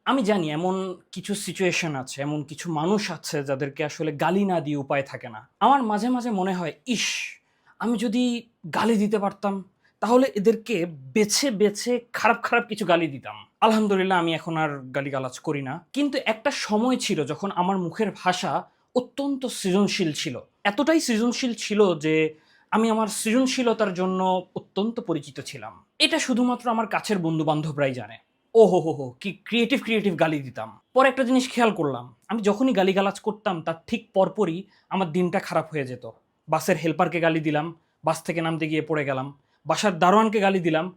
আমি জানি এমন কিছু সিচুয়েশন আছে, এমন কিছু মানুষ আছে যাদেরকে আসলে গালি না দিয়ে উপায় থাকে না। আমার মাঝে, মাঝে মনে হয়, ইস! আমি যদি গালি দিতে পারতাম, তাহলে এদেরকে বেছে, বেছে খারাপ, খারাপ কিছু গালি দিতাম। আলহামদুলিল্লাহ আমি এখন আর গালিগালাজ করি না। কিন্তু একটা সময় ছিল যখন আমার মুখের ভাষা অত্যন্ত সৃজনশীল ছিল। এতটাই সৃজনশীল ছিল যে আমি আমার সৃজনশীলতার জন্য অত্যন্ত পরিচিত ছিলাম। এটা শুধুমাত্র আমার কাছের বন্ধু-বান্ধবরাই জানে। ওহো হো হো! কি ক্রিয়েটিভ, ক্রিয়েটিভ গালি দিতাম। পরে একটা জিনিস খেয়াল করলাম। আমি যখনই গালিগালাজ করতাম তার ঠিক পরপরই আমার দিনটা খারাপ হয়ে যেত। বাসের হেল্পারকে গালি দিলাম, বাস থেকে নামতে গিয়ে পড়ে গেলাম। বাসার দারোয়ানকে গালি দিলাম,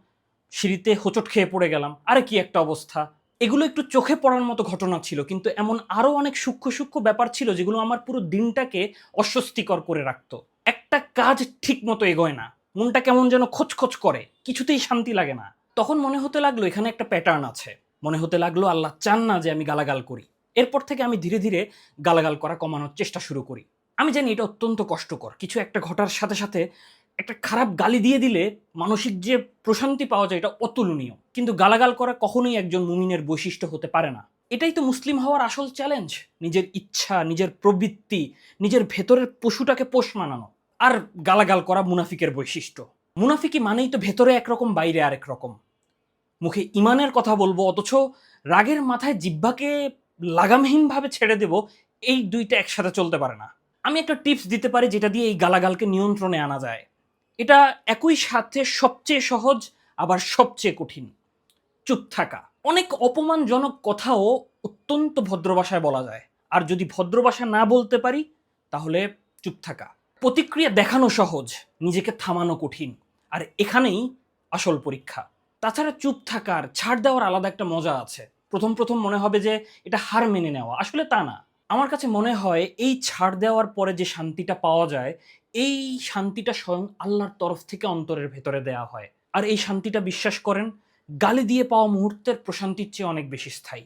সিঁড়িতে হোঁচট খেয়ে পড়ে গেলাম। আরে কি একটা অবস্থা! এগুলো একটু চোখে পড়ার মতো ঘটনা ছিল। কিন্তু এমন আরো অনেক সূক্ষ্ম, সূক্ষ্ম ব্যাপার ছিল যেগুলো আমার পুরো দিনটাকে অস্বস্তিকর করে রাখত। একটা কাজ ঠিকমতো এগোয় না। মনটা কেমন যেন খচখচ করে। কিছুতেই শান্তি লাগে না। তখন মনে হতে লাগলো এখানে একটা প্যাটার্ন আছে। মনে হতে লাগলো আল্লাহ চান না যে আমি গালাগাল করি। এরপর থেকে আমি ধীরে, ধীরে গালাগাল করা কমানোর চেষ্টা শুরু করি। আমি জানি এটা অত্যন্ত কষ্টকর। কিছু একটা ঘটার সাথে, সাথে একটা খারাপ গালি দিয়ে দিলে মানসিক যে প্রশান্তি পাওয়া যায় এটা অতুলনীয়। কিন্তু গালাগাল করা কখনোই একজন মুমিনের বৈশিষ্ট্য হতে পারে না। এটাই তো মুসলিম হওয়ার আসল চ্যালেঞ্জ। নিজের ইচ্ছা, নিজের প্রবৃত্তি, নিজের ভেতরের পশুটাকে পোষ মানানো। আর গালাগাল করা মুনাফিকের বৈশিষ্ট্য। মুনাফিকি মানেই তো ভেতরে একরকম বাইরে আরেক রকম। মুখে ঈমানের কথা বলবো অথচ রাগের মাথায় জিহ্বাকে লাগামহীনভাবে ছেড়ে দেব, এই ২ টা একসাথে চলতে পারে না। আমি একটা টিপস দিতে পারি যেটা দিয়ে এই গালাগালকে নিয়ন্ত্রণে আনা যায়। এটা একই সাথে সবচেয়ে সহজ আবার সবচেয়ে কঠিন। চুপ থাকা। অনেক অপমানজনক কথাও অত্যন্ত ভদ্র ভাষায় বলা যায়। আর যদি ভদ্র ভাষা না বলতে পারি তাহলে চুপ থাকা। প্রতিক্রিয়া দেখানো সহজ, নিজেকে থামানো কঠিন। আর এখানেই আসল পরীক্ষা। তাছাড়া চুপ থাকার, ছাড় দেওয়ার আলাদা একটা মজা আছে। ১ম মনে হবে যে এটা হার মেনে নেওয়া। আসলে তা না। আমার কাছে মনে হয় এই ছাড় দেওয়ার পরে যে শান্তিটা পাওয়া যায়, এই শান্তিটা স্বয়ং আল্লাহর তরফ থেকে অন্তরের ভেতরে দেয়া হয়। আর এই শান্তিটা বিশ্বাস করেন গালি দিয়ে পাওয়া মুহূর্তের প্রশান্তির চেয়ে অনেক বেশি স্থায়ী।